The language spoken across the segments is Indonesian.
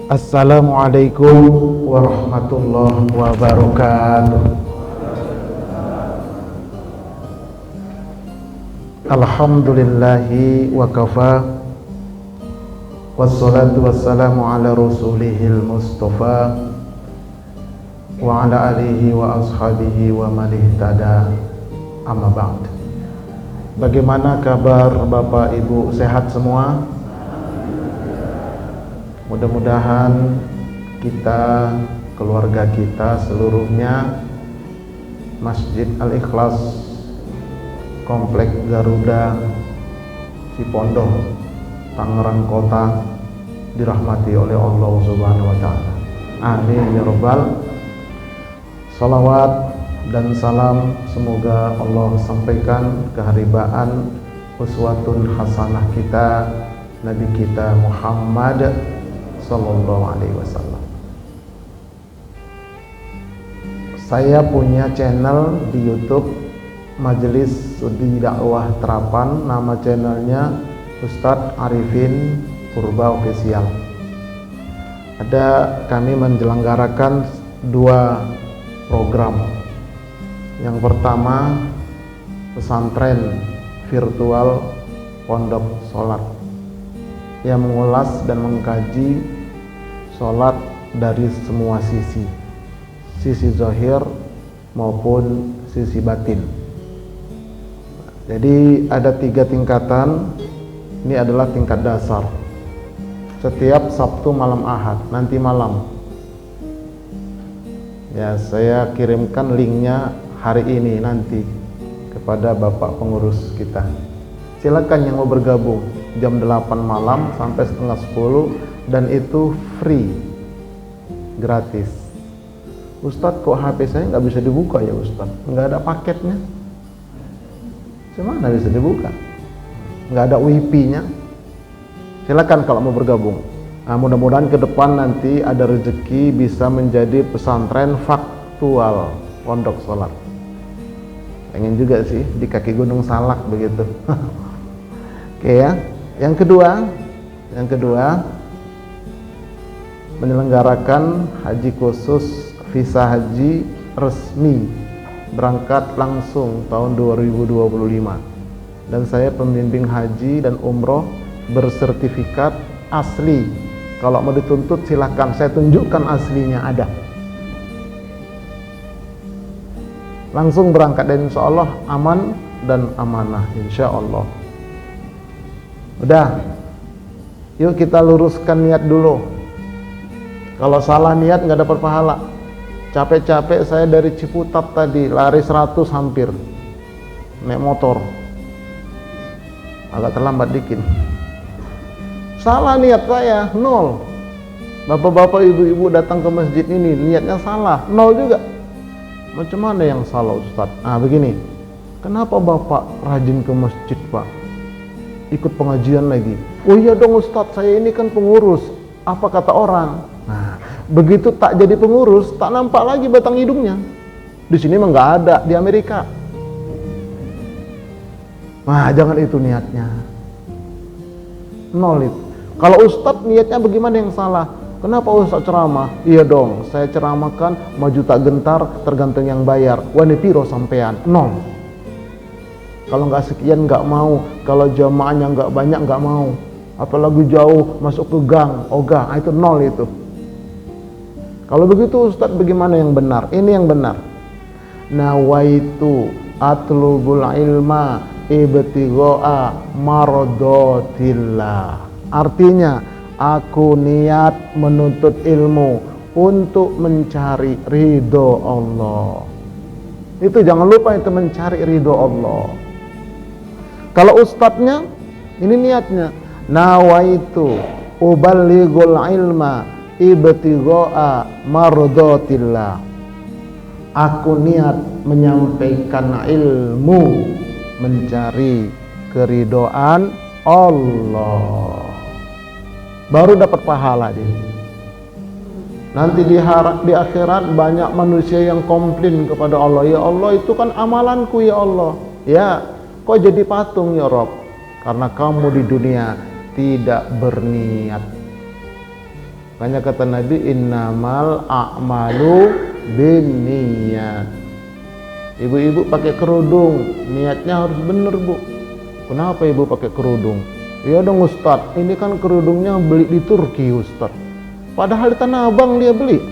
Assalamualaikum warahmatullahi wabarakatuh. Alhamdulillahi wa kafa, wassalatu wassalamu ala rasulihil mustafa wa ala alihi wa ashabihi wa man ihtada, amma ba'd. Bagaimana kabar Bapak Ibu, sehat semua? Mudah-mudahan kita, keluarga kita seluruhnya, Masjid Al-Ikhlas, Komplek Garuda, Cipondoh, Tangerang Kota, dirahmati oleh Allah Subhanahu wa Ta'ala. Amin ya rabbal. Salawat dan salam semoga Allah sampaikan keharibaan uswatun hasanah kita, Nabi kita Muhammad sallallahu alaihi wasallam. Saya punya channel di YouTube Majelis Studi Dakwah Terapan, nama channelnya Ustadz Arifin Purba Official. Kami menyelenggarakan dua program. Yang pertama, pesantren virtual pondok sholat yang mengulas dan mengkaji sholat dari semua sisi zahir maupun sisi batin. Jadi ada 3 tingkatan. Ini adalah tingkat dasar. Setiap Sabtu malam Ahad, nanti malam ya, saya kirimkan linknya hari ini nanti kepada Bapak pengurus kita. Silakan yang mau bergabung, jam 8 malam sampai setengah 10, dan itu free, gratis. Ustadz, kok HP saya nggak bisa dibuka ya Ustadz? Nggak ada paketnya. Gimana bisa dibuka? Nggak ada WiFi-nya. Silakan kalau mau bergabung. Nah, mudah-mudahan ke depan nanti ada rezeki bisa menjadi pesantren faktual pondok sholat. Pengen juga sih di kaki Gunung Salak begitu. Oke ya. Yang kedua menyelenggarakan haji khusus, visa haji resmi, berangkat langsung tahun 2025. Dan saya pembimbing haji dan umroh bersertifikat asli. Kalau mau dituntut silahkan, saya tunjukkan aslinya ada. Langsung berangkat dan insya Allah aman dan amanah, insya Allah. Udah, yuk kita luruskan niat dulu. Kalau salah niat nggak dapat pahala. Capek-capek saya dari Ciputat tadi lari 100 hampir naik motor, agak terlambat dikit. Salah niat saya, 0. Bapak-bapak, ibu-ibu datang ke masjid ini niatnya salah, 0 juga. Macam mana yang salah Ustaz? Nah begini, kenapa Bapak rajin ke masjid Pak? Ikut pengajian lagi. Oh iya dong Ustaz, saya ini kan pengurus. Apa kata orang? Nah, begitu tak jadi pengurus, tak nampak lagi batang hidungnya. Di sini mah nggak ada, di Amerika. Nah, jangan itu niatnya. 0 itu. Kalau Ustadz niatnya bagaimana yang salah? Kenapa Ustadz ceramah? Iya dong, saya ceramahkan maju tak gentar, tergantung yang bayar. Wani piro sampean? 0. Kalau nggak sekian nggak mau, kalau jamaahnya nggak banyak nggak mau. Apalagi jauh masuk ke gang, ogah, itu 0 itu. Kalau begitu Ustadz bagaimana yang benar? Ini yang benar. Nawaitu atlubul ilma ibtigha'a maradatillah. Artinya, aku niat menuntut ilmu untuk mencari ridho Allah. Itu jangan lupa, itu mencari ridho Allah. Kalau ustadznya, ini niatnya, nawaitu uballighul ilma ibtigha'a maradatillah. Aku niat menyampaikan ilmu mencari keridhaan Allah. Baru dapat pahala dia. Nanti di akhirat banyak manusia yang komplain kepada Allah, ya Allah itu kan amalanku ya Allah. Ya, kok jadi patung ya Rob? Karena kamu di dunia tidak berniat. Makanya kata Nabi, innamal a'malu binniyat. Ibu-ibu pakai kerudung, niatnya harus bener, Bu. Kenapa ibu pakai kerudung? Ya dong Ustaz, ini kan kerudungnya beli di Turki Ustaz, padahal di Tanah Abang dia beli.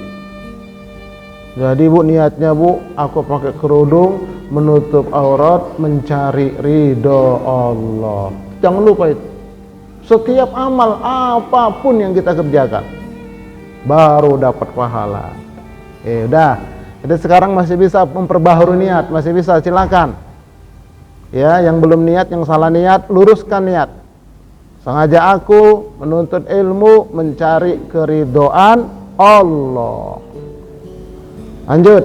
Jadi Bu, niatnya Bu, aku pakai kerudung menutup aurat, mencari ridho Allah. Jangan lupa itu. Setiap amal apapun yang kita kerjakan baru dapat pahala. Udah. Jadi sekarang masih bisa memperbaharui niat, masih bisa, silakan. Ya, yang belum niat, yang salah niat, luruskan niat. Sengaja aku menuntut ilmu, mencari keridhaan Allah. Lanjut.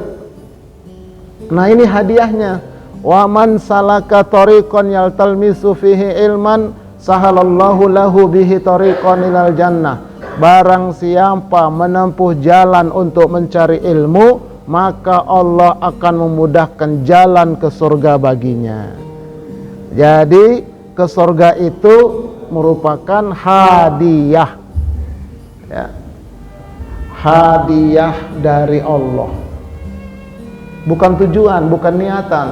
Nah, ini hadiahnya. Wa man salaka tariqan yaltalmisu fihi ilman sahalallahu lahu bihi tariqan ilal jannah. Barang siapa menempuh jalan untuk mencari ilmu, maka Allah akan memudahkan jalan ke surga baginya. Jadi ke surga itu merupakan hadiah, ya, hadiah dari Allah, bukan tujuan, bukan niatan.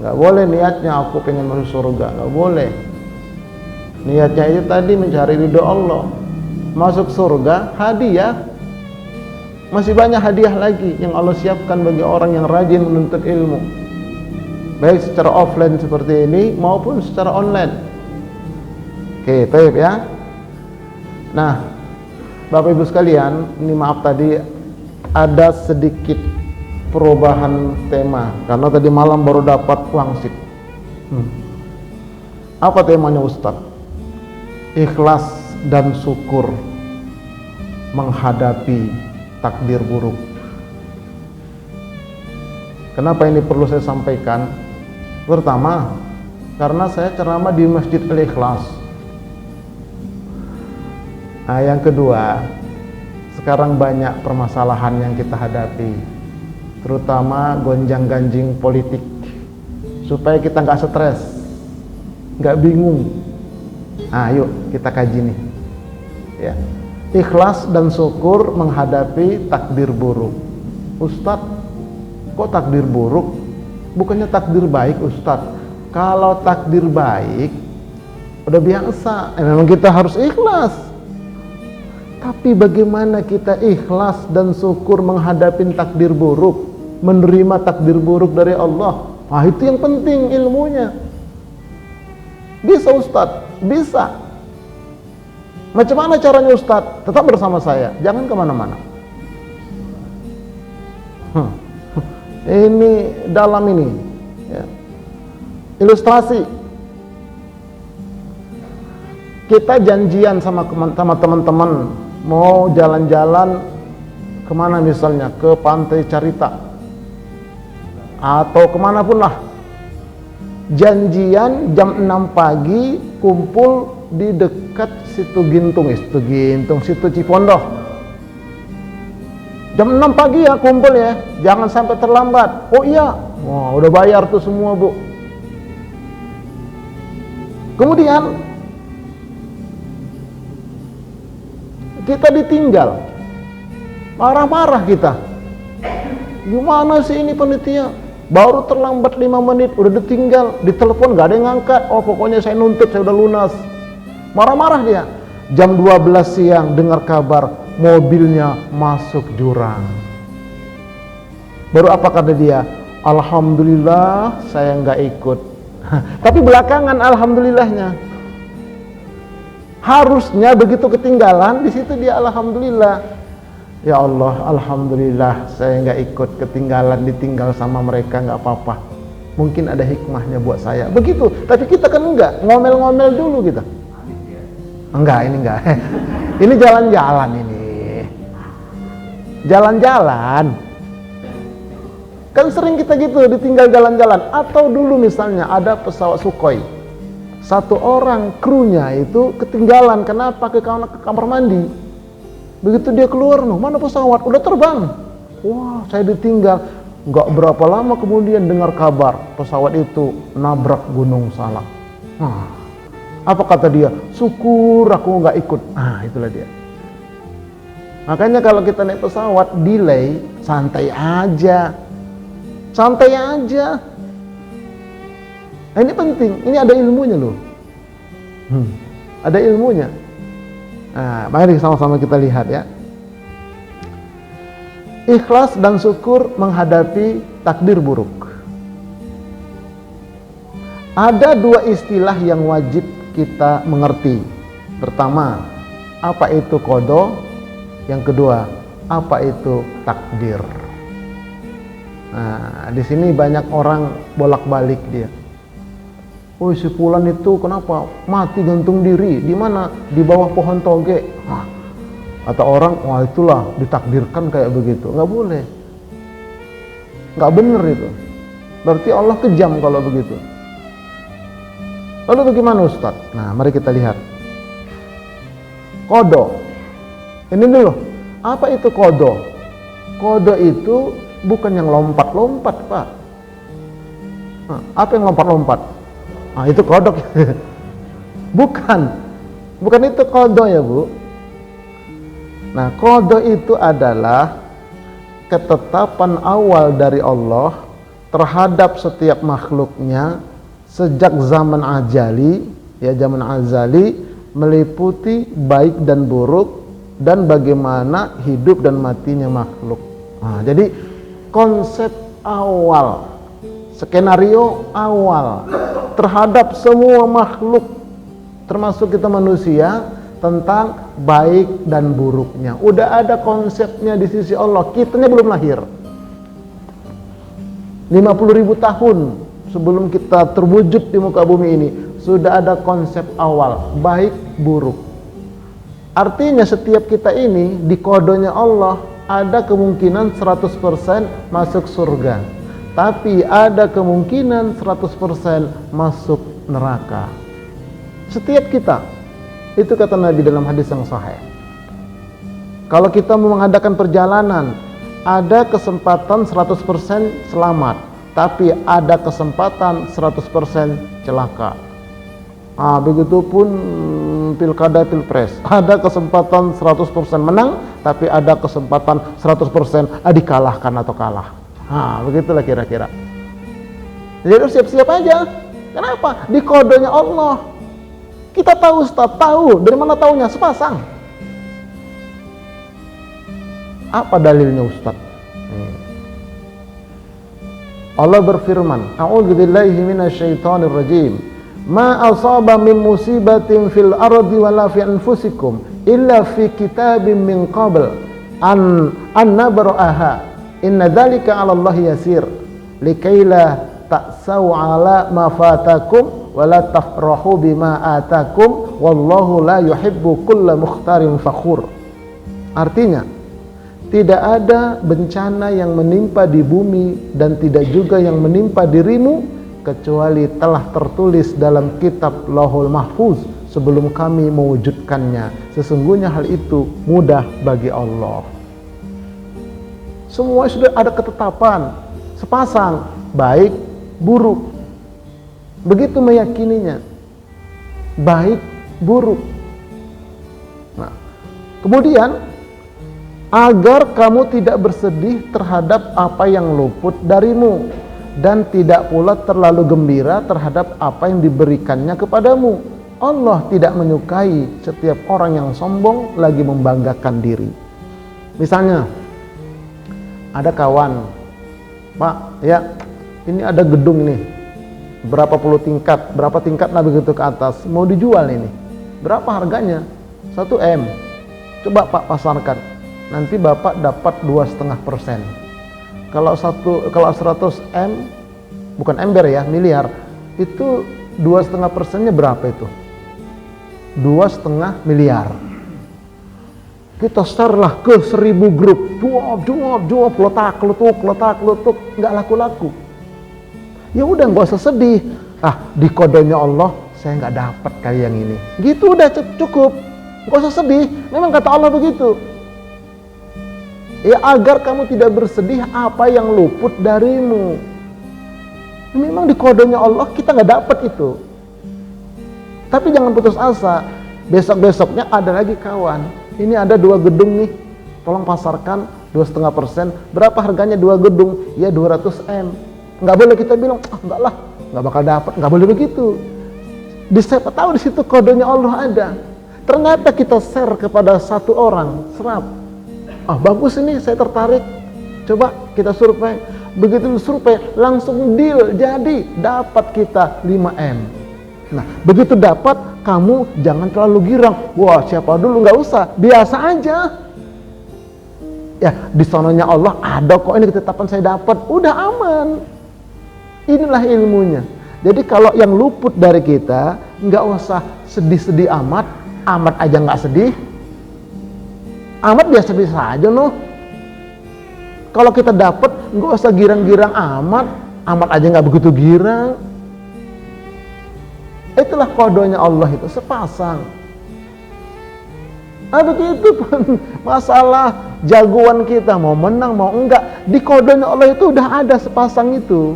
Nggak boleh niatnya aku pengen masuk surga, nggak boleh. Niatnya itu tadi mencari ridho Allah. Masuk surga hadiah. Masih banyak hadiah lagi yang Allah siapkan bagi orang yang rajin menuntut ilmu, baik secara offline seperti ini maupun secara online. Oke, baik ya. Nah, Bapak Ibu sekalian, ini maaf tadi ada sedikit perubahan tema karena tadi malam baru dapat wangsit. Apa temanya Ustaz? Ikhlas dan syukur menghadapi takdir buruk. Kenapa ini perlu saya sampaikan? Pertama, karena saya ceramah di Masjid Al-Ikhlas. Nah, yang kedua, sekarang banyak permasalahan yang kita hadapi, terutama gonjang-ganjing politik. Supaya kita nggak stres, nggak bingung. Nah, yuk kita kaji nih, ya. Ikhlas dan syukur menghadapi takdir buruk. Ustadz, kok takdir buruk? Bukannya takdir baik, Ustadz. Kalau takdir baik, udah biasa. Memang kita harus ikhlas. Tapi bagaimana kita ikhlas dan syukur menghadapi takdir buruk, menerima takdir buruk dari Allah? Nah, itu yang penting ilmunya. Bisa Ustadz? Bisa. Macam mana caranya Ustadz? Tetap bersama saya, jangan kemana-mana. Ini dalam ini, ya. Ilustrasi. Kita janjian sama teman-teman mau jalan-jalan kemana, misalnya ke Pantai Carita atau kemana pun lah. Janjian jam 6 pagi kumpul di dekat Situ Cipondoh. Jam 6 pagi ya kumpul ya, jangan sampai terlambat. Oh iya, wah, udah bayar tuh semua Bu. Kemudian kita ditinggal, marah-marah kita. Gimana sih ini panitia? Baru terlambat 5 menit, udah ditinggal, ditelepon gak ada yang ngangkat. Oh pokoknya saya nuntut, saya udah lunas. Marah-marah dia. Jam 12 siang dengar kabar mobilnya masuk jurang. Baru apa kata dia? Alhamdulillah saya nggak ikut. Tapi belakangan alhamdulillahnya. Harusnya begitu ketinggalan, di situ dia alhamdulillah. Ya Allah, alhamdulillah saya nggak ikut, ketinggalan, ditinggal sama mereka, nggak apa-apa. Mungkin ada hikmahnya buat saya. Begitu. Tapi kita kan enggak, ngomel-ngomel dulu kita. Enggak, ini enggak. Ini jalan-jalan ini. Jalan-jalan. Kan sering kita gitu, ditinggal jalan-jalan. Atau dulu misalnya ada pesawat Sukhoi. Satu orang krunya itu ketinggalan, kenapa? Ke kamar mandi. Begitu dia keluar, mana pesawat? Udah terbang. Wah, saya ditinggal. Nggak berapa lama kemudian dengar kabar pesawat itu nabrak Gunung Salak. Nah, apa kata dia? Syukur aku nggak ikut. Nah, itulah dia. Makanya kalau kita naik pesawat delay, santai aja. Santai aja. Nah, ini penting, ini ada ilmunya loh. Ada ilmunya. Nah, mari sama-sama kita lihat ya. Ikhlas dan syukur menghadapi takdir buruk. Ada dua istilah yang wajib kita mengerti. Pertama, apa itu qada? Yang kedua, apa itu takdir? Nah, di sini banyak orang bolak-balik dia. Oh, si fulan itu kenapa mati gantung diri? Di mana? Di bawah pohon toge. Kata orang, wah itulah ditakdirkan kayak begitu. Nggak boleh. Nggak bener itu. Berarti Allah kejam kalau begitu. Lalu bagaimana Ustaz? Nah, mari kita lihat. Qada. Ini dulu. Apa itu qada? Qada itu bukan yang lompat-lompat, Pak. Nah, apa yang lompat-lompat? Nah, itu kodok. Bukan itu qada ya, Bu. Nah, qada itu adalah ketetapan awal dari Allah terhadap setiap makhluknya sejak zaman azali, ya zaman azali, meliputi baik dan buruk dan bagaimana hidup dan matinya makhluk. Nah, jadi konsep awal, skenario awal terhadap semua makhluk termasuk kita manusia tentang baik dan buruknya. Udah ada konsepnya di sisi Allah. Kitanya belum lahir. 50.000 tahun sebelum kita terwujud di muka bumi ini sudah ada konsep awal baik buruk. Artinya setiap kita ini di kodonya Allah ada kemungkinan 100% masuk surga, tapi ada kemungkinan 100% masuk neraka. Setiap kita, itu kata Nabi dalam hadis yang sahih. Kalau kita mau mengadakan perjalanan, ada kesempatan 100% selamat, tapi ada kesempatan 100% celaka. Begitupun pilkada pilpres, ada kesempatan 100% menang, tapi ada kesempatan 100% dikalahkan atau kalah. Begitulah kira-kira. Jadi harus siap-siap aja. Kenapa? Di kodenya Allah. Kita tahu, Ustaz, tahu. Dari mana taunya? Sepasang. Apa dalilnya, Ustaz? Allah berfirman, A'udzubillahi minasyaitonir rajim. Ma asaba min musibatin fil ardi wala fi anfusikum illa fi kitabim min qabl an nabra'aha. Inna dzalika 'ala Allah yasir. Likaila ta'sau 'ala ma fatakum wa la tafrahu bima atakum wallahu la yuhibbu kulla mukhtarin fakhur. Artinya, tidak ada bencana yang menimpa di bumi dan tidak juga yang menimpa dirimu kecuali telah tertulis dalam kitab Lauhul Mahfuz sebelum kami mewujudkannya. Sesungguhnya hal itu mudah bagi Allah. Semua sudah ada ketetapan, sepasang, baik, buruk. Begitu meyakininya, baik, buruk. Nah, kemudian agar kamu tidak bersedih terhadap apa yang luput darimu dan tidak pula terlalu gembira terhadap apa yang diberikannya kepadamu. Allah tidak menyukai setiap orang yang sombong lagi membanggakan diri. Misalnya, ada kawan, Pak, ya ini ada gedung nih, berapa puluh tingkat, berapa tingkat lah begitu ke atas, mau dijual ini. Berapa harganya? 1 M. Coba Pak pasarkan. Nanti Bapak dapat 2,5%. Kalau 100 M, bukan ember ya, miliar, itu 2,5%-nya berapa itu? 2,5 miliar. Kita share-lah ke 1000 grup, juap, letak-letuk, nggak laku-laku. Ya udah, nggak usah sedih. Di kodenya Allah, saya nggak dapat kayak yang ini. Gitu udah cukup, nggak usah sedih. Memang kata Allah begitu. Ya agar kamu tidak bersedih apa yang luput darimu. Memang di kodenya Allah kita nggak dapat itu. Tapi jangan putus asa. Besok-besoknya ada lagi kawan. Ini ada 2 gedung nih. tolong pasarkan 2,5%, berapa harganya 2 gedung? Ya 200 M. Nggak boleh kita bilang, enggak lah, nggak bakal dapat, nggak boleh begitu. Siapa tahu di situ kodenya Allah ada. Ternyata kita share kepada satu orang, serap. Bagus ini, saya tertarik. Coba kita survei. Begitu survei, langsung deal, jadi dapat kita 5M. Nah, begitu dapat, kamu jangan terlalu girang. Wah, siapa dulu, nggak usah, biasa aja. Ya, di sononya Allah ada kok, ini ketetapan saya dapat, udah aman. Inilah ilmunya. Jadi kalau yang luput dari kita, nggak usah sedih-sedih amat aja nggak sedih. Amat biasa-biasa aja loh. Kalau kita dapat, nggak usah girang-girang amat aja nggak begitu girang. Itulah kodonya Allah itu, sepasang. Begitu pun masalah jagoan kita, mau menang mau enggak, di kodonya Allah itu udah ada sepasang itu.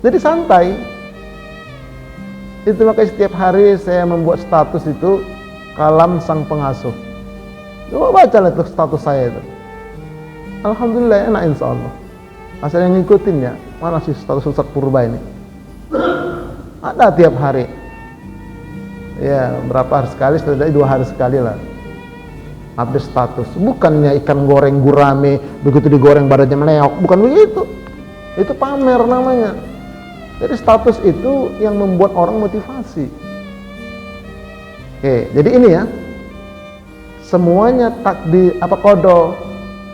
Jadi santai. Itu makanya setiap hari saya membuat status itu kalam sang pengasuh. Coba baca itu status saya itu. Alhamdulillah enak insya Allah. Asal yang ngikutin ya. Mana sih status Ustaz Purba ini? Ada tiap hari. Ya berapa hari sekali, setidaknya 2 hari sekali lah. Update status. Bukannya ikan goreng gurame, begitu digoreng badannya meleok. Bukan begitu. Itu pamer namanya. Jadi status itu yang membuat orang motivasi. Oke, jadi ini ya. Semuanya takdir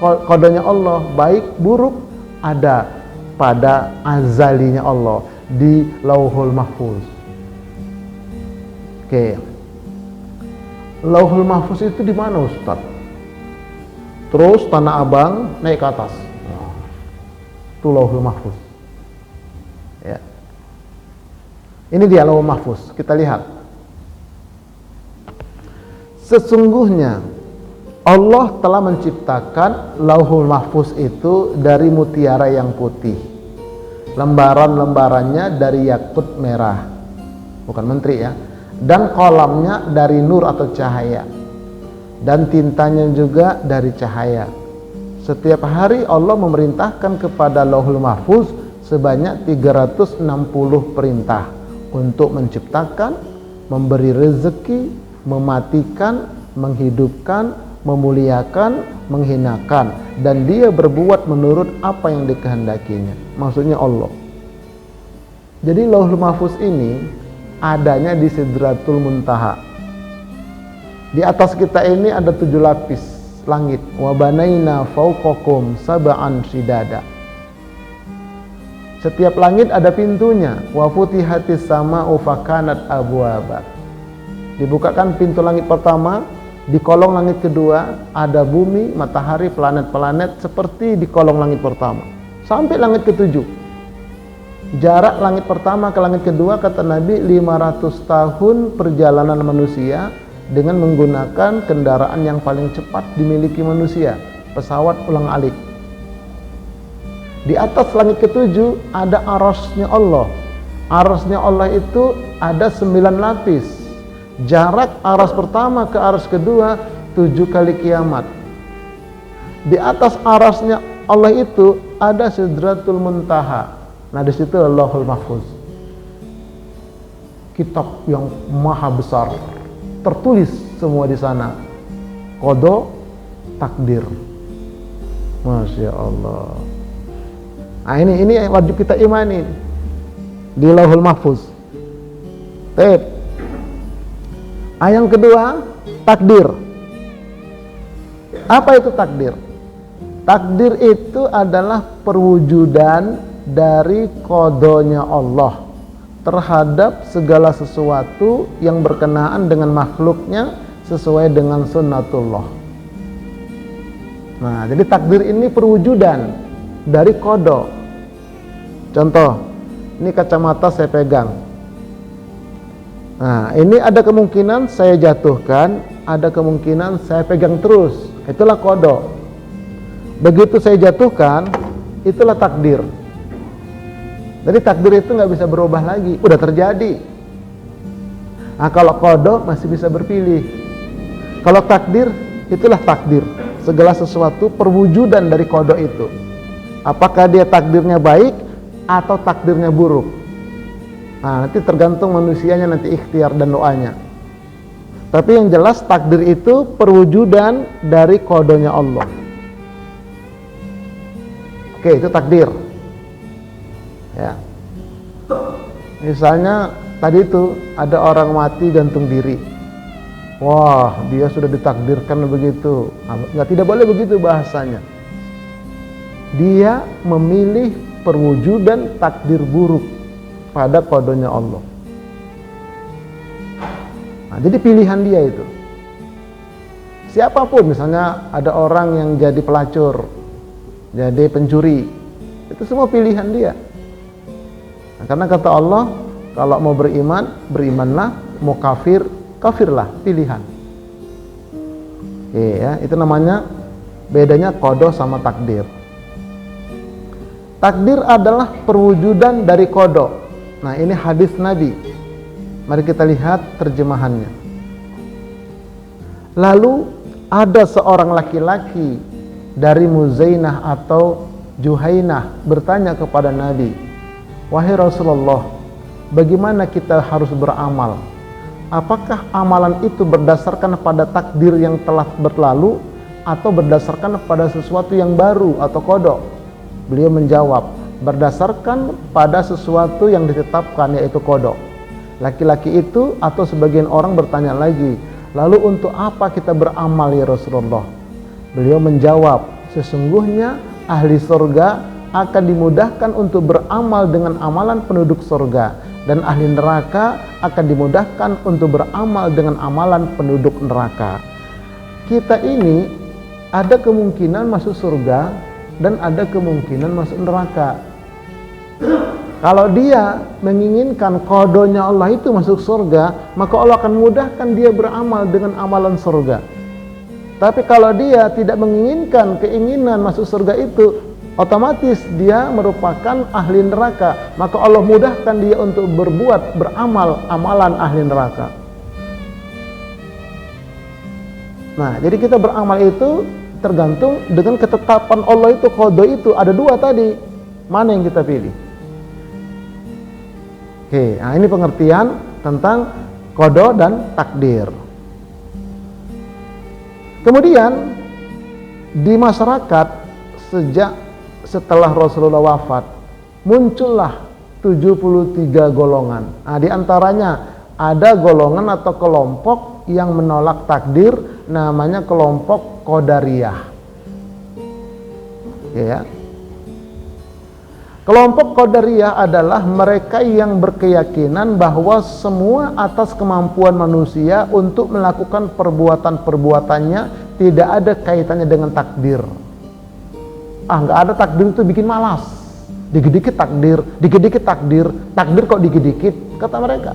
kodonya Allah, baik buruk ada pada azalinya Allah di Lauhul Mahfuz. Oke. Lauhul Mahfuz itu di mana, Ustaz? Terus Tanah Abang naik ke atas. Itu Lauhul Mahfuz. Ya. Ini dia Lauhul Mahfuz. Kita lihat. Sesungguhnya Allah telah menciptakan Lauhul Mahfuz itu dari mutiara yang putih. Lembaran-lembarannya dari yakut merah. Bukan menteri ya. Dan kolamnya dari nur atau cahaya. Dan tintanya juga dari cahaya. Setiap hari Allah memerintahkan kepada Lauhul Mahfuz sebanyak 360 perintah untuk menciptakan, memberi rezeki, mematikan, menghidupkan, memuliakan, menghinakan, dan dia berbuat menurut apa yang dikehendakinya. Maksudnya Allah. Jadi Lauhul Mahfuz ini adanya di Sidratul Muntaha. Di atas kita ini ada 7 lapis langit. Wa banaina fawqakum sab'an shidada. Setiap langit ada pintunya. Wa futihatis sama'u fakanat abwaba. Dibukakan pintu langit pertama, di kolong langit kedua ada bumi, matahari, planet-planet seperti di kolong langit pertama. Sampai langit ke-7. Jarak langit pertama ke langit kedua kata Nabi 500 tahun perjalanan manusia dengan menggunakan kendaraan yang paling cepat dimiliki manusia, pesawat ulang-alik. Di atas langit ke-7 ada arasnya Allah. Arasnya Allah itu ada 9 lapis. Jarak aras pertama ke aras kedua 7 kali kiamat. Di atas arasnya Allah itu ada Sidratul Muntaha. Nah di situ Lauhul Mahfuz. Kitab yang maha besar. Tertulis semua di sana. Qada, takdir. Masya Allah. Nah ini wajib kita imani di Lauhul Mahfuz. Baik. Yang kedua, takdir. Apa itu takdir? Takdir itu adalah perwujudan dari qadanya Allah terhadap segala sesuatu yang berkenaan dengan makhluknya sesuai dengan sunnatullah. Nah, jadi takdir ini perwujudan dari qada. Contoh, ini kacamata saya pegang. Nah, ini ada kemungkinan saya jatuhkan, ada kemungkinan saya pegang terus. Itulah qada. Begitu saya jatuhkan, itulah takdir. Jadi takdir itu nggak bisa berubah lagi, udah terjadi. Nah, kalau qada masih bisa berpilih. Kalau takdir, itulah takdir. Segala sesuatu perwujudan dari qada itu. Apakah dia takdirnya baik atau takdirnya buruk? Nah, nanti tergantung manusianya, nanti ikhtiar dan doanya. Tapi yang jelas takdir itu perwujudan dari qadanya Allah. Oke, itu takdir. Ya. Misalnya tadi itu ada orang mati gantung diri. Wah, dia sudah ditakdirkan begitu. Nggak, tidak boleh begitu bahasanya. Dia memilih perwujudan takdir buruk pada qadanya Allah. Nah, jadi pilihan dia itu. Siapapun, misalnya ada orang yang jadi pelacur, jadi pencuri, itu semua pilihan dia. Nah, karena kata Allah, kalau mau beriman, berimanlah, mau kafir, kafirlah, pilihan. Ya, itu namanya bedanya qada sama takdir. Takdir adalah perwujudan dari qada. Nah, ini hadis Nabi. Mari kita lihat terjemahannya. Lalu ada seorang laki-laki dari Muzainah atau Juhainah bertanya kepada Nabi, "Wahai Rasulullah, bagaimana kita harus beramal? Apakah amalan itu berdasarkan pada takdir yang telah berlalu atau berdasarkan pada sesuatu yang baru atau qada?" Beliau menjawab, berdasarkan pada sesuatu yang ditetapkan, yaitu qada. Laki-laki itu atau sebagian orang bertanya lagi, "Lalu untuk apa kita beramal ya Rasulullah?" Beliau menjawab, sesungguhnya ahli surga akan dimudahkan untuk beramal dengan amalan penduduk surga, dan ahli neraka akan dimudahkan untuk beramal dengan amalan penduduk neraka. Kita ini ada kemungkinan masuk surga dan ada kemungkinan masuk neraka. Kalau dia menginginkan qadanya Allah itu masuk surga, maka Allah akan mudahkan dia beramal dengan amalan surga. Tapi kalau dia tidak menginginkan keinginan masuk surga itu, otomatis dia merupakan ahli neraka, maka Allah mudahkan dia untuk beramal amalan ahli neraka. Nah, jadi kita beramal itu tergantung dengan ketetapan Allah itu, qada itu. Ada dua tadi, mana yang kita pilih? Oke, nah ini pengertian tentang qada dan takdir. Kemudian di masyarakat setelah Rasulullah wafat, muncullah 73 golongan. Nah, di antaranya ada golongan atau kelompok yang menolak takdir, namanya kelompok Qadariyah. Ya. Kelompok Qadariyah adalah mereka yang berkeyakinan bahwa semua atas kemampuan manusia untuk melakukan perbuatan-perbuatannya, tidak ada kaitannya dengan takdir. Nggak ada takdir itu bikin malas. Dikit-dikit takdir, dikit-dikit takdir, takdir kok dikit-dikit, kata mereka.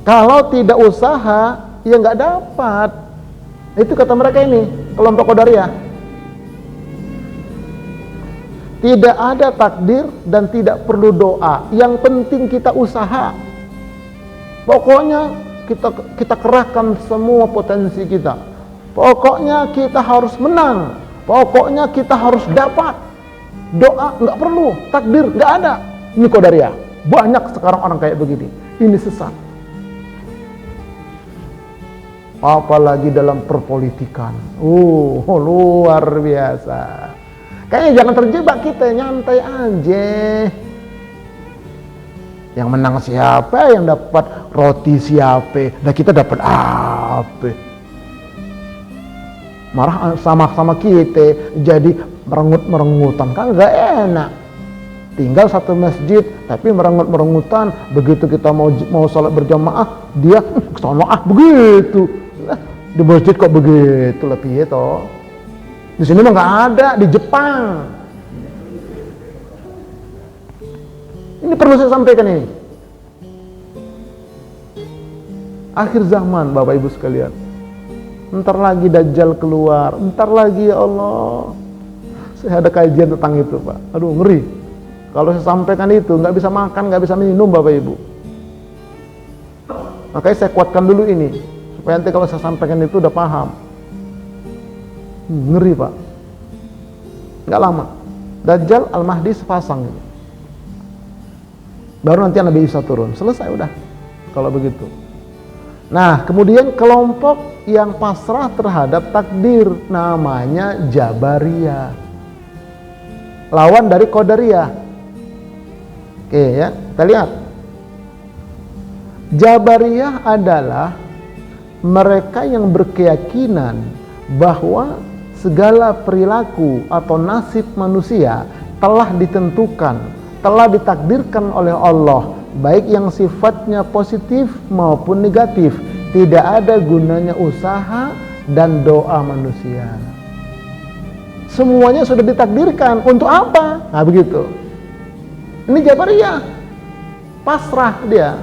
Kalau tidak usaha, ya nggak dapat. Itu kata mereka ini, kelompok Qadariyah. Tidak ada takdir dan tidak perlu doa. Yang penting kita usaha. Pokoknya kita kerahkan semua potensi kita. Pokoknya kita harus menang. Pokoknya kita harus dapat. Doa nggak perlu, takdir nggak ada. Ini Qadariyah. Banyak sekarang orang kayak begini. Ini sesat. Apalagi dalam perpolitikan. Luar biasa. Kayaknya jangan terjebak, kita nyantai aja. Yang menang siapa, yang dapat roti siapa, dan kita dapat apa? Marah sama-sama kita jadi merengut-merengutan, kan gak enak. Tinggal satu masjid tapi merengut-merengutan. Begitu kita mau sholat berjamaah, dia kesono begitu. Di masjid kok begitu, lebih itu. Di sini mah nggak ada, di Jepang. Ini perlu saya sampaikan ini. Akhir zaman, Bapak Ibu sekalian. Ntar lagi Dajjal keluar, ntar lagi, ya Allah. Saya ada kajian tentang itu, Pak. Aduh, ngeri. Kalau saya sampaikan itu, nggak bisa makan, nggak bisa minum, Bapak Ibu. Makanya saya kuatkan dulu ini, supaya nanti kalau saya sampaikan itu udah paham. Ngeri Pak. Nggak lama, Dajjal Al-Mahdi sepasang gitu. Baru nanti Nabi Isa turun. Selesai udah kalau begitu. Nah, kemudian kelompok yang pasrah terhadap takdir namanya Jabariyah. Lawan dari Qadariyah. Oke ya, kita lihat. Jabariyah adalah mereka yang berkeyakinan bahwa segala perilaku atau nasib manusia telah ditentukan, telah ditakdirkan oleh Allah, baik yang sifatnya positif maupun negatif. Tidak ada gunanya usaha dan doa manusia. Semuanya sudah ditakdirkan. Untuk apa? Nah begitu. Ini Jabariyah. Pasrah dia.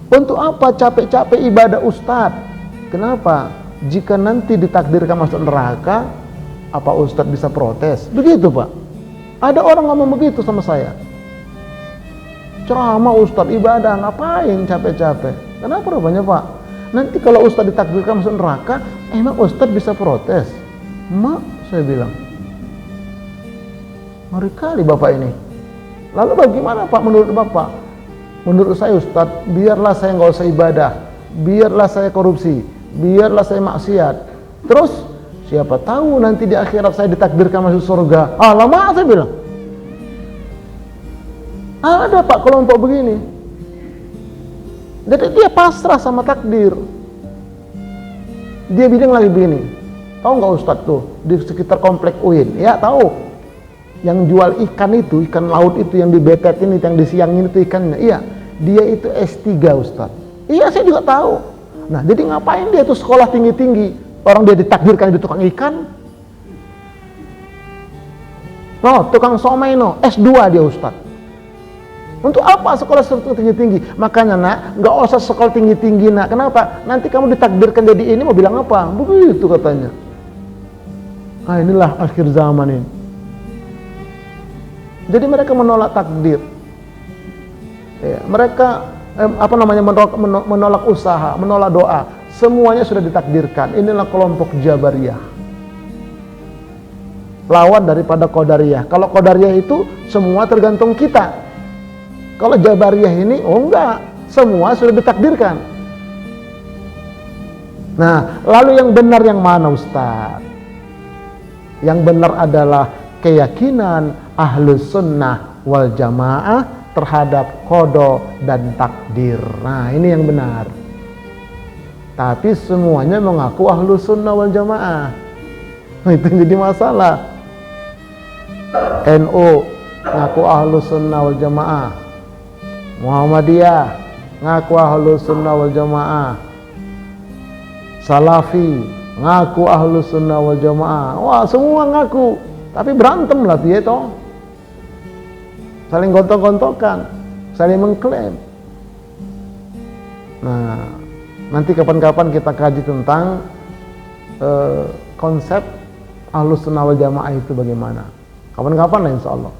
Untuk apa capek-capek ibadah ustadz? Kenapa? Jika nanti ditakdirkan masuk neraka, apa ustadz bisa protes? Begitu Pak. Ada orang ngomong begitu sama saya. Ceramah ustadz ibadah, ngapain capek-capek? Kenapa rupanya Pak? Nanti kalau ustadz ditakdirkan masuk neraka, emang ustadz bisa protes? Mak, saya bilang. Ngeri kali Bapak ini. Lalu bagaimana Pak menurut Bapak? Menurut saya ustadz, biarlah saya nggak usah ibadah, biarlah saya korupsi, biarlah saya maksiat. Terus siapa tahu nanti di akhirat saya ditakdirkan masuk surga. Lama saya bilang. Ada Pak kelompok begini. Jadi dia pasrah sama takdir. Dia bilang lagi begini. Tahu nggak ustadz tuh di sekitar komplek UIN? Ya tahu. Yang jual ikan itu, ikan laut itu yang dibetetin itu, yang disiangin itu ikannya. Iya, dia itu S3 Ustadz. Iya, saya juga tahu. Nah, jadi ngapain dia tuh sekolah tinggi-tinggi? Orang dia ditakdirkan jadi tukang ikan. No, tukang somai no, S2 dia Ustadz. Untuk apa sekolah tinggi-tinggi? Makanya nak, nggak usah sekolah tinggi-tinggi nak. Kenapa? Nanti kamu ditakdirkan jadi ini mau bilang apa? Begitu katanya. Nah, inilah akhir zaman ini. Jadi mereka menolak takdir. Ya, mereka menolak usaha, menolak doa. Semuanya sudah ditakdirkan. Inilah kelompok Jabariyah. Lawan daripada Qadariyah. Kalau Qadariyah itu semua tergantung kita. Kalau Jabariyah ini, oh enggak, semua sudah ditakdirkan. Nah, lalu yang benar yang mana Ustaz? Yang benar adalah keyakinan Ahlus Sunnah wal Jamaah terhadap qada dan takdir. Nah, ini yang benar. Tapi semuanya mengaku Ahlus Sunnah wal Jamaah. Nah, itu yang jadi masalah. NU ngaku Ahlus Sunnah wal Jamaah. Muhammadiyah ngaku Ahlus Sunnah wal Jamaah. Salafi ngaku Ahlus Sunnah wal Jamaah. Wah, semua ngaku. Tapi berantem lah dia toh. Saling gontok-gontokan, saling mengklaim. Nah, nanti kapan-kapan kita kaji tentang konsep Ahlus Sunnah wal Jamaah itu bagaimana. Kapan-kapan lah insya Allah.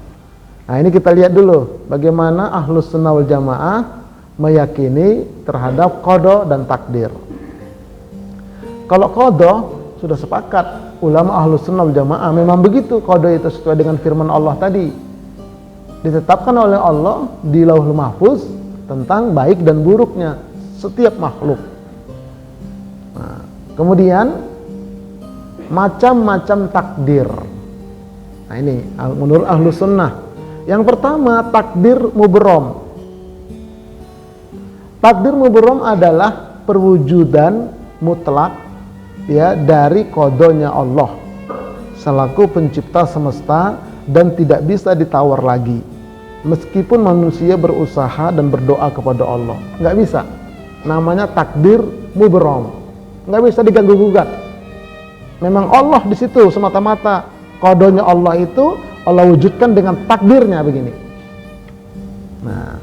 Nah, ini kita lihat dulu bagaimana Ahlus Sunnah wal Jamaah meyakini terhadap qada dan takdir. Kalau qada sudah sepakat ulama Ahlus Sunnah wal Jamaah memang begitu, qada itu sesuai dengan firman Allah tadi. Ditetapkan oleh Allah di Lauhul Mahfuz tentang baik dan buruknya setiap makhluk. Nah, kemudian macam-macam takdir. Nah, ini menurut Ahlus Sunnah. Yang pertama, takdir mubrom. Takdir mubrom adalah perwujudan mutlak ya dari qadanya Allah selaku pencipta semesta dan tidak bisa ditawar lagi. Meskipun manusia berusaha dan berdoa kepada Allah, nggak bisa. Namanya takdir mubrom, nggak bisa diganggu-gugat. Memang Allah di situ semata-mata. Qadanya Allah itu Allah wujudkan dengan takdirnya begini. Nah,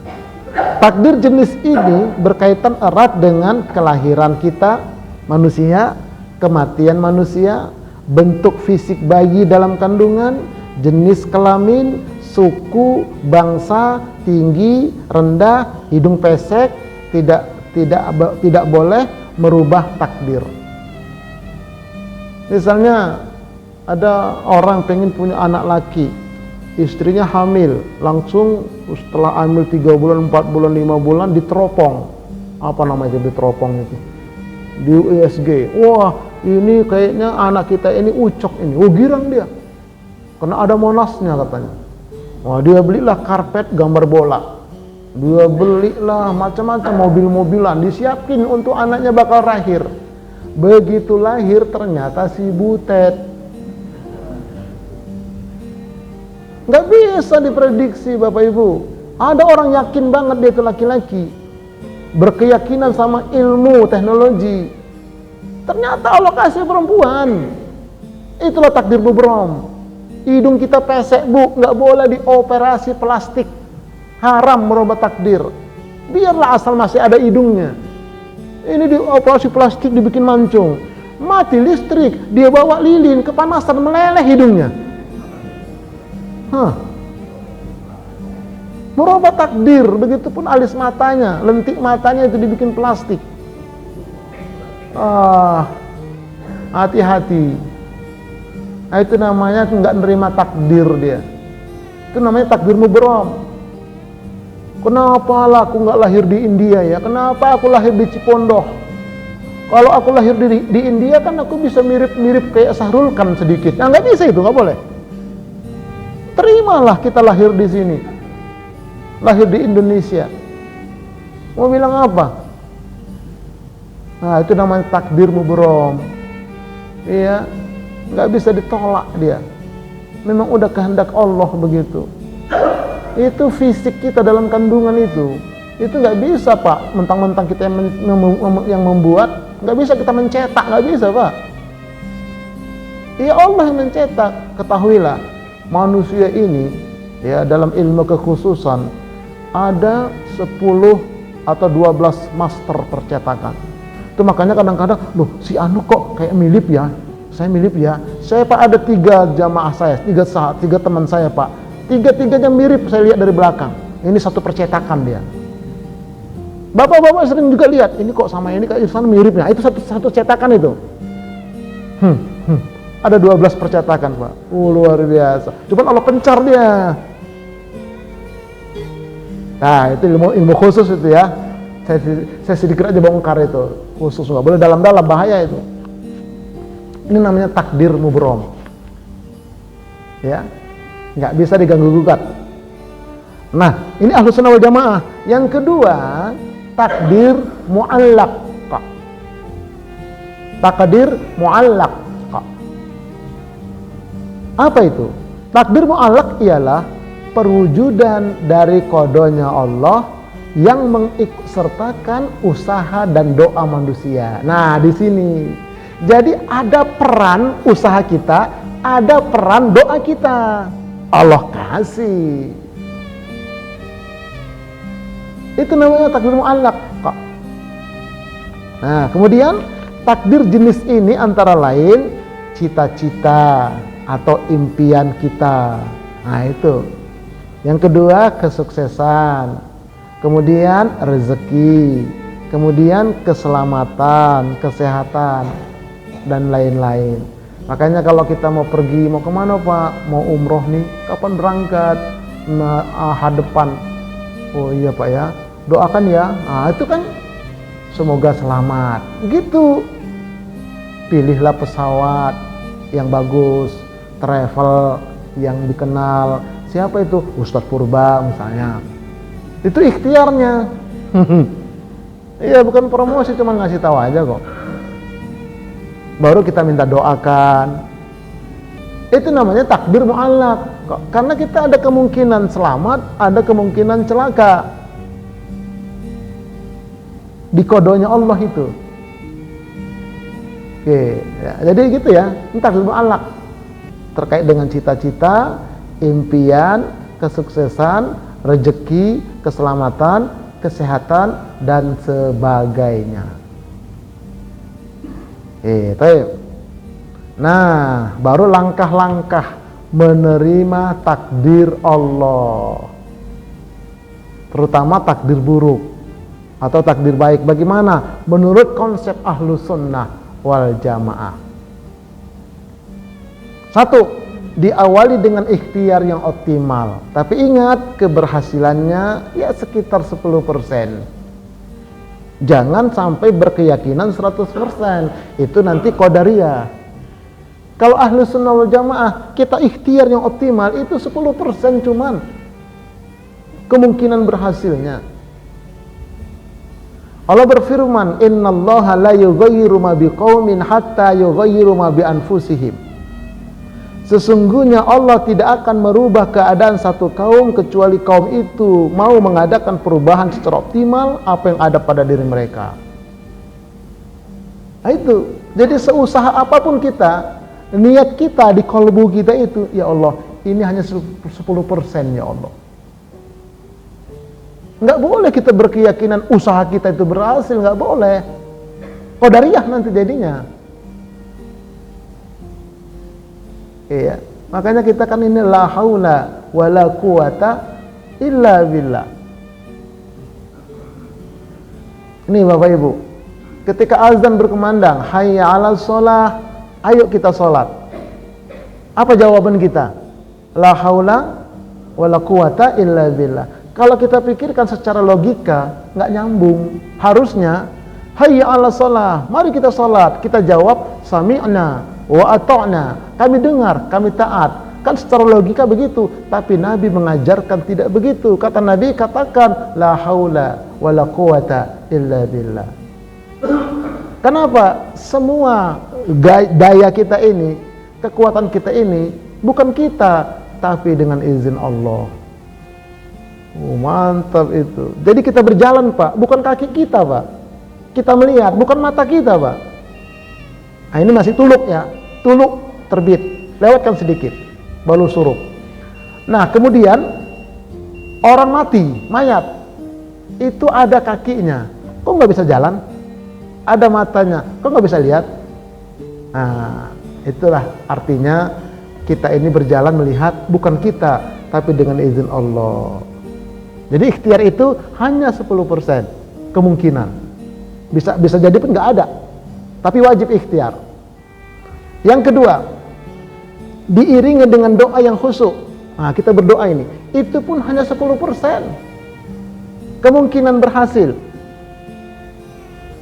takdir jenis ini berkaitan erat dengan kelahiran kita manusia, kematian manusia, bentuk fisik bayi dalam kandungan, jenis kelamin, suku, bangsa, tinggi, rendah, hidung pesek, tidak boleh merubah takdir. Misalnya ada orang pengen punya anak laki, istrinya hamil, langsung setelah hamil 3 bulan, 4 bulan, 5 bulan diteropong. Apa namanya diteropong itu? Di USG. Wah, ini kayaknya anak kita ini ucok ini. Oh, girang dia. Karena ada monasnya katanya. Wah, dia belilah karpet gambar bola. Dia belilah macam-macam mobil-mobilan, disiapin untuk anaknya bakal lahir. Begitu lahir ternyata si butet. Nggak bisa diprediksi Bapak Ibu. Ada orang yakin banget dia itu laki-laki, berkeyakinan sama ilmu teknologi. Ternyata Allah kasih perempuan. Itulah takdir mubrom. Hidung kita pesek Bu, nggak boleh dioperasi plastik. Haram merubah takdir. Biarlah asal masih ada hidungnya. Ini dioperasi plastik dibikin mancung, mati listrik, dia bawa lilin, kepanasan, meleleh hidungnya. Merubah takdir. Begitupun alis matanya, lentik matanya itu dibikin plastik. Hati-hati. Nah, itu namanya nggak nerima takdir dia. Itu namanya takdir mubrom. Kenapa lah aku nggak lahir di India ya? Kenapa aku lahir di Cipondoh? Kalau aku lahir di India kan aku bisa mirip-mirip kayak Sahrul Khan sedikit. Nah, nggak bisa itu, nggak boleh. Terimalah kita lahir di sini, lahir di Indonesia. Mau bilang apa? Nah, itu namanya takdir mubrom. Iya, nggak bisa ditolak dia. Memang udah kehendak Allah begitu. Itu fisik kita dalam kandungan itu nggak bisa Pak, mentang-mentang kita yang membuat, nggak bisa kita mencetak, nggak bisa Pak. Ya Allah yang mencetak. Ketahuilah, manusia ini ya dalam ilmu kekhususan ada 10 atau 12 master percetakan. Itu makanya kadang-kadang, loh si Anu kok kayak mirip ya, saya mirip ya. Saya Pak ada 3 jamaah saya, 3 teman saya Pak. 3-3-nya mirip saya lihat dari belakang. Ini satu percetakan dia. Bapak-bapak sering juga lihat, ini kok sama ini kayak Irfan miripnya. Itu satu cetakan itu. Ada 12 percetakan Pak. Luar biasa. Cuman Allah pencar dia. Nah, itu ilmu khusus itu ya. Saya sedikit aja bongkar itu. Khusus nggak boleh dalam-dalam, bahaya itu. Ini namanya takdir mubrom. Ya. Nggak bisa diganggu-gugat. Nah, ini Ahlus Sunnah wal Jamaah. Yang kedua, takdir mu'allaq. Takdir mu'allaq. Apa itu? Takdir mu'allaq ialah perwujudan dari qadanya Allah yang mengikutsertakan usaha dan doa manusia. Nah, di sini. Jadi ada peran usaha kita, ada peran doa kita. Allah kasih. Itu namanya takdir mu'allaq. Nah, kemudian takdir jenis ini antara lain cita-cita atau impian kita. Nah, itu. Yang kedua, kesuksesan. Kemudian rezeki. Kemudian keselamatan, kesehatan, dan lain-lain. Makanya kalau kita mau pergi, mau kemana Pak? Mau umroh nih, kapan berangkat? Depan. Oh iya Pak ya, doakan ya. Nah itu kan semoga selamat. Gitu. Pilihlah pesawat yang bagus, travel yang dikenal. Siapa itu? Ustadz Purba misalnya. Itu ikhtiarnya. Iya, bukan promosi, cuma ngasih tahu aja kok. Baru kita minta doakan. Itu namanya takdir mu'allaq. Karena kita ada kemungkinan selamat, ada kemungkinan celaka. Di kodonya Allah itu. Oke, ya, jadi gitu ya. Ini takdir mu'allaq. Terkait dengan cita-cita, impian, kesuksesan, rezeki, keselamatan, kesehatan, dan sebagainya. Nah, baru langkah-langkah menerima takdir Allah, terutama takdir buruk atau takdir baik. Bagaimana? Menurut konsep Ahlus Sunnah wal Jamaah. Satu, diawali dengan ikhtiar yang optimal. Tapi ingat, keberhasilannya ya sekitar 10%. Jangan sampai berkeyakinan 100%. Itu nanti qadariyah. Kalau Ahlus Sunnah wal Jamaah, kita ikhtiar yang optimal itu 10% cuman kemungkinan berhasilnya. Allah berfirman, "Innallaha la yughayyiru ma biqaumin hatta yughayyiru ma bi anfusihim." Sesungguhnya Allah tidak akan merubah keadaan satu kaum kecuali kaum itu mau mengadakan perubahan secara optimal apa yang ada pada diri mereka. Nah itu, jadi seusaha apapun kita, niat kita di kolbu kita itu, ya Allah, ini hanya 10% ya Allah. Nggak boleh kita berkeyakinan usaha kita itu berhasil, nggak boleh. Qadariyah nanti jadinya. Iya, makanya kita kan ini la haula wala quwata illa billah. Ini Bapak Ibu, ketika azan berkumandang, hayya 'alas shalah, ayo kita sholat. Apa jawaban kita? La haula wala quwata illa billah. Kalau kita pikirkan secara logika, nggak nyambung. Harusnya hayya 'alas shalah, mari kita sholat. Kita jawab sami'na wa ata'na, kami dengar, kami taat. Kan secara logika begitu, tapi Nabi mengajarkan tidak begitu. Kata Nabi, katakan la haula wala quwata illa billah. Kenapa? Semua daya kita ini, kekuatan kita ini bukan kita, tapi dengan izin Allah. Mantap itu. Jadi kita berjalan, Pak, bukan kaki kita, Pak. Kita melihat, bukan mata kita, Pak. Nah, ini masih tuluk ya. Tuluk terbit, lewatkan sedikit, baru suruh. Nah, kemudian orang mati, mayat, itu ada kakinya, kok nggak bisa jalan? Ada matanya, kok nggak bisa lihat? Nah, itulah artinya kita ini berjalan melihat bukan kita, tapi dengan izin Allah. Jadi ikhtiar itu hanya 10% kemungkinan. Bisa jadi pun nggak ada, tapi wajib ikhtiar. Yang kedua, diiringi dengan doa yang khusyuk. Nah, kita berdoa ini, itu pun hanya 10% kemungkinan berhasil.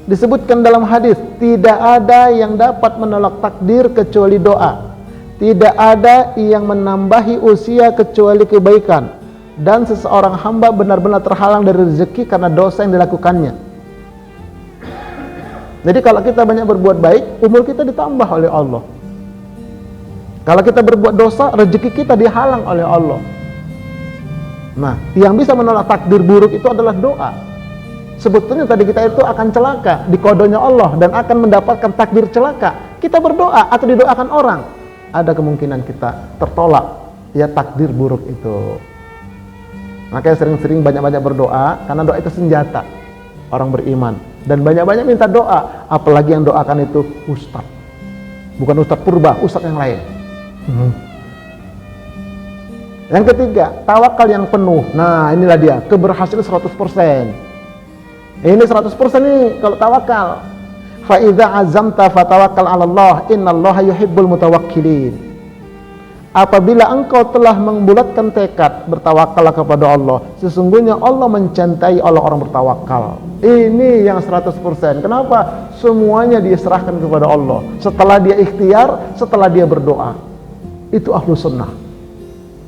Disebutkan dalam hadis, tidak ada yang dapat menolak takdir kecuali doa. Tidak ada yang menambahi usia kecuali kebaikan. Dan seseorang hamba benar-benar terhalang dari rezeki karena dosa yang dilakukannya. Jadi kalau kita banyak berbuat baik, umur kita ditambah oleh Allah. Kalau kita berbuat dosa, rezeki kita dihalang oleh Allah. Nah, yang bisa menolak takdir buruk itu adalah doa. Sebetulnya tadi kita itu akan celaka di kodonya Allah dan akan mendapatkan takdir celaka. Kita berdoa atau didoakan orang, ada kemungkinan kita tertolak ya takdir buruk itu. Makanya sering-sering banyak-banyak berdoa, karena doa itu senjata orang beriman. Dan banyak-banyak minta doa, apalagi yang doakan itu ustadz, bukan ustadz purba, ustadz yang lain. Yang ketiga, tawakal yang penuh. Nah, inilah dia, keberhasilan 100%. Ini 100% nih kalau tawakal. Fa idza azamta fatawakkal 'ala Allah, innallaha yuhibbul mutawakkilin. Apabila engkau telah membulatkan tekad, bertawakallah kepada Allah. Sesungguhnya Allah mencintai orang-orang bertawakal. Ini yang 100%. Kenapa? Semuanya diserahkan kepada Allah. Setelah dia ikhtiar, setelah dia berdoa. Itu Ahlus Sunnah.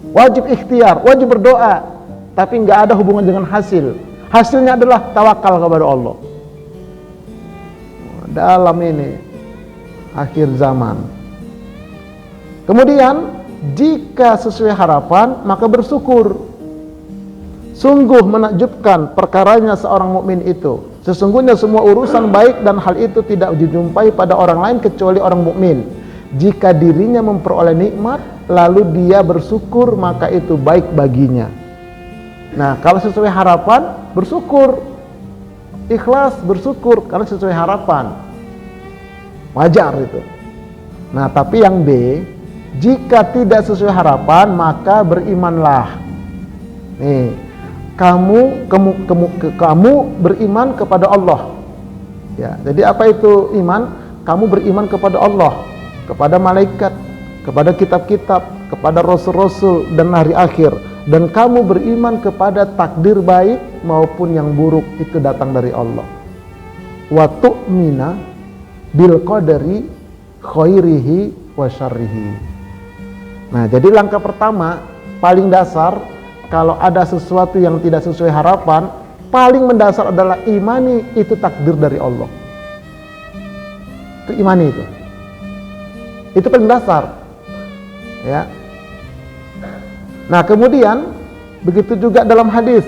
Wajib ikhtiar, wajib berdoa, tapi nggak ada hubungan dengan hasil. Hasilnya adalah tawakal kepada Allah. Dalam ini akhir zaman. Kemudian jika sesuai harapan, maka bersyukur. Sungguh menakjubkan perkaranya seorang mukmin itu. Sesungguhnya semua urusan baik dan hal itu tidak dijumpai pada orang lain kecuali orang mukmin. Jika dirinya memperoleh nikmat, lalu dia bersyukur, maka itu baik baginya. Nah, kalau sesuai harapan, bersyukur. Ikhlas, bersyukur, karena sesuai harapan. Wajar itu. Nah, tapi yang B, Jika tidak sesuai harapan, maka berimanlah. Nih, kamu beriman kepada Allah. Ya, jadi apa itu iman? Kamu beriman kepada Allah, kepada malaikat, kepada kitab-kitab, kepada rasul-rasul dan hari akhir, dan kamu beriman kepada takdir baik maupun yang buruk itu datang dari Allah. Wa tu'mina bil qadari khairihi wa syarrihi. Nah, jadi langkah pertama paling dasar kalau ada sesuatu yang tidak sesuai harapan, paling mendasar adalah imani itu takdir dari Allah. Itu imani itu. Itu paling dasar. Ya. Nah, kemudian begitu juga dalam hadis,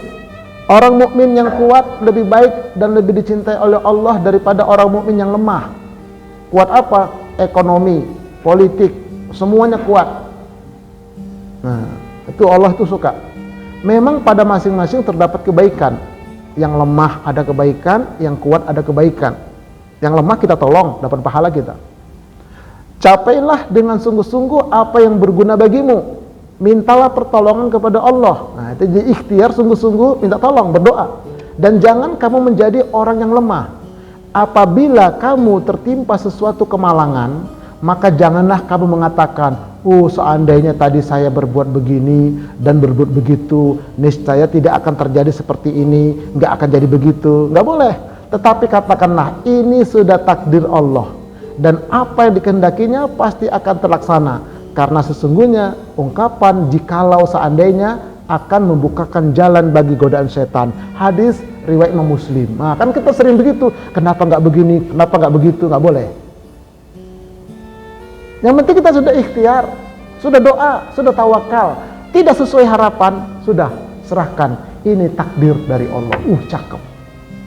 orang mukmin yang kuat lebih baik dan lebih dicintai oleh Allah daripada orang mukmin yang lemah. Kuat apa? Ekonomi, politik, semuanya kuat. Nah, itu Allah itu suka. Memang pada masing-masing terdapat kebaikan. Yang lemah ada kebaikan, yang kuat ada kebaikan. Yang lemah kita tolong, dapat pahala kita. Capailah dengan sungguh-sungguh apa yang berguna bagimu. Mintalah pertolongan kepada Allah. Nah, itu jadi ikhtiar sungguh-sungguh minta tolong, berdoa. Dan jangan kamu menjadi orang yang lemah. Apabila kamu tertimpa sesuatu kemalangan, maka janganlah kamu mengatakan, seandainya tadi saya berbuat begini dan berbuat begitu, niscaya tidak akan terjadi seperti ini, nggak akan jadi begitu. Nggak boleh. Tetapi katakanlah, ini sudah takdir Allah, dan apa yang dikehendakinya pasti akan terlaksana. Karena sesungguhnya ungkapan jikalau seandainya akan membukakan jalan bagi godaan setan. Hadis riwayat Imam Muslim. Nah, kan kita sering begitu. Kenapa nggak begini? Kenapa nggak begitu? Nggak boleh. Yang penting kita sudah ikhtiar, sudah doa, sudah tawakal. Tidak sesuai harapan, sudah serahkan. Ini takdir dari Allah. Cakep.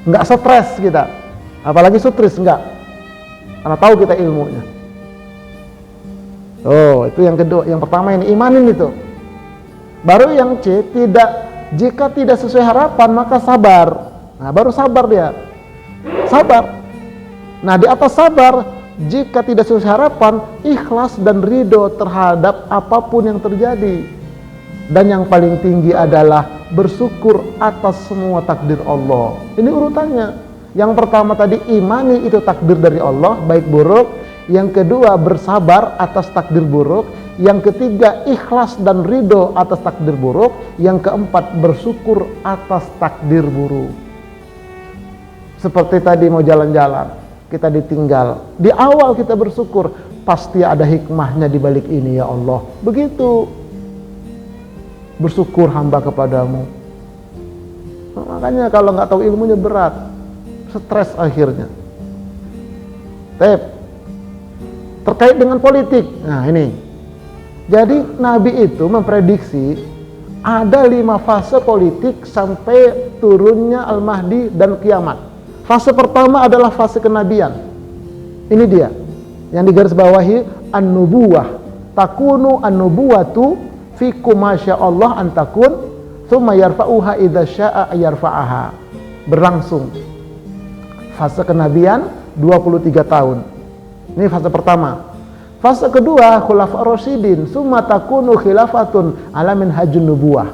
Nggak stres kita. Apalagi stres, nggak. Karena tahu kita ilmunya. Itu yang kedua. Yang pertama ini, imanin itu. Baru yang C, jika tidak sesuai harapan, maka sabar. Nah, baru sabar dia. Sabar. Nah, di atas sabar, jika tidak sesuai harapan, ikhlas dan ridho terhadap apapun yang terjadi. Dan yang paling tinggi adalah bersyukur atas semua takdir Allah. Ini urutannya. Yang pertama tadi, imani itu takdir dari Allah, baik buruk. Yang kedua, bersabar atas takdir buruk. Yang ketiga, ikhlas dan ridho atas takdir buruk. Yang keempat, bersyukur atas takdir buruk. Seperti tadi mau jalan-jalan, kita ditinggal. Di awal kita bersyukur, pasti ada hikmahnya di balik ini ya Allah. Begitu. Bersyukur hamba kepadamu. Makanya kalau nggak tahu ilmunya berat, stres akhirnya. Terkait dengan politik. Nah, ini. Jadi Nabi itu memprediksi ada 5 fase politik sampai turunnya Al-Mahdi dan kiamat. Fase pertama adalah fase kenabian. Ini dia yang digarisbawahi an-nubuwah. Takunu an-nubuwatu fikum masyaallah an takun tsumma yarfa'uha idza syaa yarfa'aha. Berlangsung fase kenabian 23 tahun. Ini fase pertama. Fase kedua, khulafa rasyidin, summa takunu khilafatun ala minhajun nubuwah.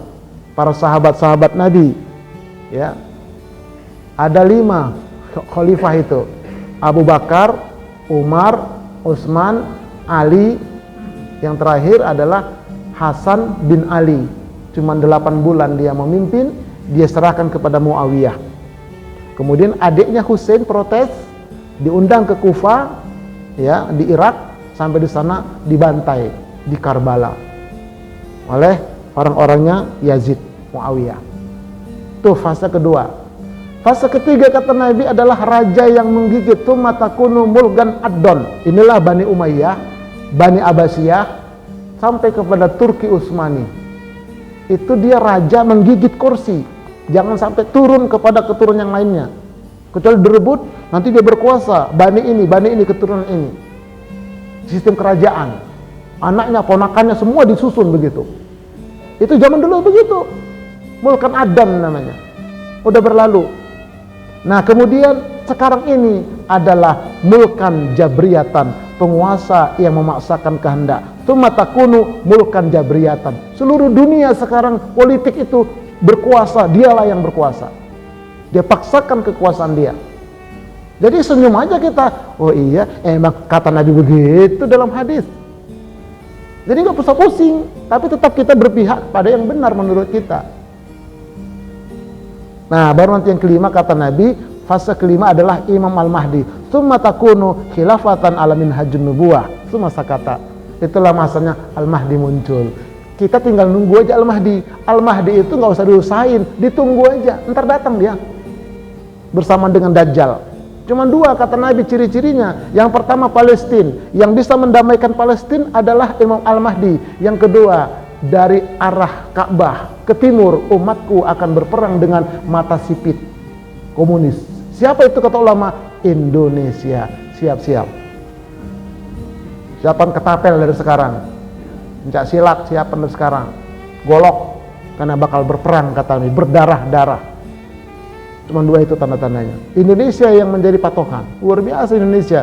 Para sahabat-sahabat Nabi. Ya. Ada 5 khalifah itu. Abu Bakar, Umar, Utsman, Ali. Yang terakhir adalah Hasan bin Ali. Cuman 8 bulan dia memimpin, dia serahkan kepada Muawiyah. Kemudian adiknya Husain protes, diundang ke Kufah, ya, di Irak, sampai di sana dibantai di Karbala oleh orang-orangnya Yazid Muawiyah. Itu fase kedua. Fase ketiga kata Nabi adalah raja yang menggigit, tsumma takunu mulkan addon. Inilah Bani Umayyah, Bani Abbasiyah, sampai kepada Turki Utsmani. Itu dia raja menggigit kursi. Jangan sampai turun kepada keturunan yang lainnya. Kecuali berebut, nanti dia berkuasa. Bani ini, keturunan ini. Sistem kerajaan. Anaknya, ponakannya semua disusun begitu. Itu zaman dulu begitu. Mulkan Adam namanya. Udah berlalu. Nah, kemudian sekarang ini adalah mulkan jabriyatan, penguasa yang memaksakan kehendak. Tsumma takunu mulkan jabriyatan. Seluruh dunia sekarang politik itu berkuasa, dialah yang berkuasa. Dia paksakan kekuasaan dia. Jadi senyum aja kita, oh iya, emang kata Nabi begitu dalam hadis. Jadi nggak usah pusing, tapi tetap kita berpihak pada yang benar menurut kita. Nah, baru nanti yang kelima kata Nabi, fase kelima adalah Imam Al-Mahdi. Tsumma takunu khilafatan ala minhajun nubuwah. Tsumma sakata. Itulah masanya Al-Mahdi muncul. Kita tinggal nunggu aja Al-Mahdi. Al-Mahdi itu nggak usah diusahain, ditunggu aja, ntar datang dia. Bersama dengan Dajjal. Cuma dua kata Nabi ciri-cirinya. Yang pertama Palestina. Yang bisa mendamaikan Palestina adalah Imam Al-Mahdi. Yang kedua, dari arah Ka'bah ke timur, umatku akan berperang dengan mata sipit komunis. Siapa itu kata ulama? Indonesia. Siap-siap. Siapan ketapel dari sekarang. Pencak silat siapan dari sekarang. Golok, karena bakal berperang kata Nabi, berdarah-darah. Cuma dua itu tanda-tandanya. Indonesia yang menjadi patokan. Luar biasa Indonesia.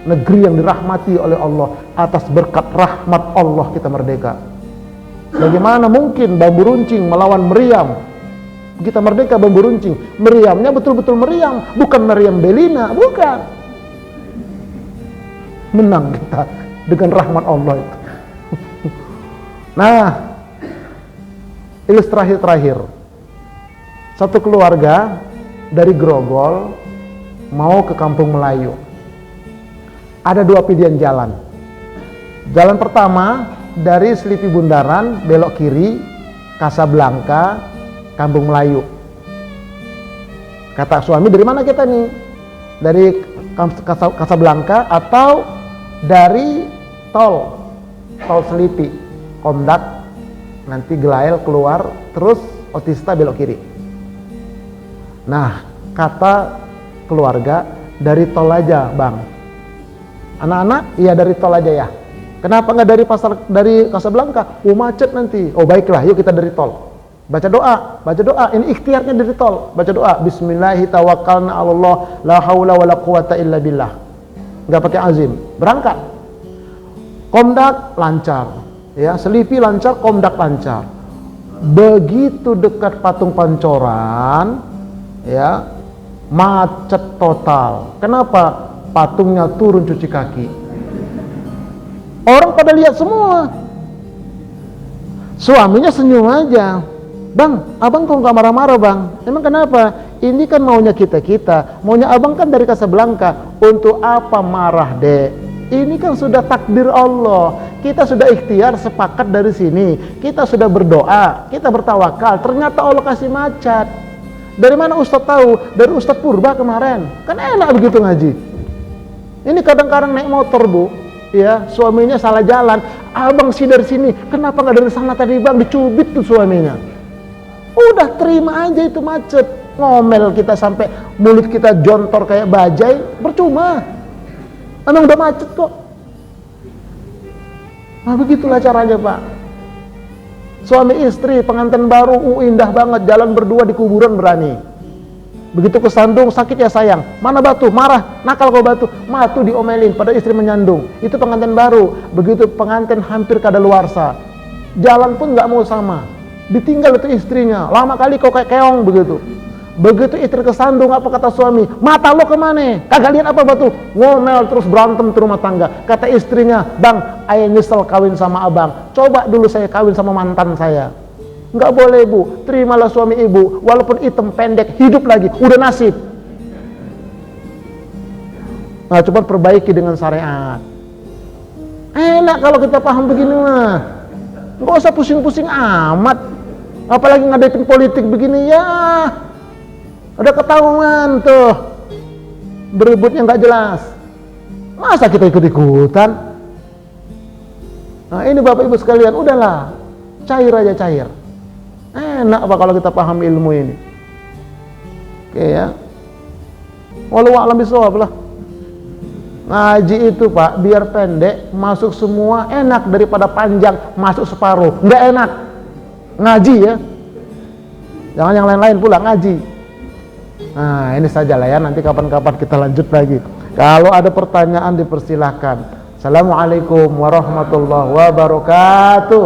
Negeri yang dirahmati oleh Allah. Atas berkat rahmat Allah kita merdeka. Bagaimana mungkin bambu runcing melawan meriam? Kita merdeka bambu runcing. Meriamnya betul-betul meriam, bukan meriam Belina, bukan. Menang kita dengan rahmat Allah itu. Nah, ilustrasi terakhir. Satu keluarga dari Grogol mau ke Kampung Melayu. Ada dua pilihan jalan. Jalan pertama dari Selipi Bundaran belok kiri, Kasablanka, Kampung Melayu. Kata suami, dari mana kita nih? Dari Kasablanka atau dari tol Selipi, Kondak, nanti Gelael keluar, terus Otista belok kiri. Nah, kata keluarga, dari tol aja bang. Anak-anak, iya dari tol aja ya. Kenapa nggak dari Kasablanka? Oh macet nanti. Oh baiklah, yuk kita dari tol. Baca doa. Ini ikhtiarnya dari tol. Baca doa. Bismillahi tawakkalna 'alallah, la haula wala quwata illa billah. Nggak pakai azim. Berangkat. Kondak lancar, ya. Selipi lancar, Kondak lancar. Begitu dekat patung Pancoran, ya, macet total. Kenapa? Patungnya turun cuci kaki. Orang pada lihat semua. Suaminya senyum aja. Bang, abang kok nggak marah-marah bang? Emang kenapa? Ini kan maunya kita. Maunya abang kan dari Kasablanka. Untuk apa marah dek? Ini kan sudah takdir Allah. Kita sudah ikhtiar sepakat dari sini. Kita sudah berdoa. Kita bertawakal. Ternyata Allah kasih macet. Dari mana Ustadz tahu? Dari Ustadz Purba kemarin. Kan enak begitu ngaji. Ini kadang-kadang naik motor bu. Ya, suaminya salah jalan. Abang sih dari sini, kenapa nggak dari sana tadi bang? Dicubit tuh suaminya. Udah terima aja itu macet. Ngomel kita sampai mulut kita jontor kayak bajai, percuma. Emang udah macet kok. Nah begitulah caranya pak. Suami istri pengantin baru, indah banget, jalan berdua di kuburan berani. Begitu kesandung, sakit ya sayang. Mana batu? Marah, nakal kau batu. Matu diomelin, pada istri menyandung. Itu pengantin baru. Begitu pengantin hampir kadaluarsa, jalan pun nggak mau sama. Ditinggal itu istrinya. Lama kali kau kayak keong begitu. Begitu istri kesandung, apa kata suami? Mata lo kemana? Kagak lihat apa batu? Ngomel terus berantem di rumah tangga. Kata istrinya, bang, ayah nyesel kawin sama abang. Coba dulu saya kawin sama mantan saya. Nggak boleh bu, terimalah suami ibu, walaupun hitam pendek, hidup lagi, udah nasib. Nah coba perbaiki dengan syariat. Enak kalau kita paham begini mah, nggak usah pusing-pusing amat. Apalagi ngadepin politik begini ya, udah ketahuan tuh, berebutnya nggak jelas. Masa kita ikut-ikutan? Nah ini bapak ibu sekalian, udahlah, cair aja cair. Enak apa kalau kita paham ilmu ini. Oke ya. Wallahu a'lam bishawab lah. Ngaji itu pak, biar pendek, masuk semua enak daripada panjang, masuk separuh. Nggak enak. Ngaji ya. Jangan yang lain-lain pula, ngaji. Nah ini saja lah ya, nanti kapan-kapan kita lanjut lagi. Kalau ada pertanyaan dipersilahkan. Assalamualaikum warahmatullahi wabarakatuh.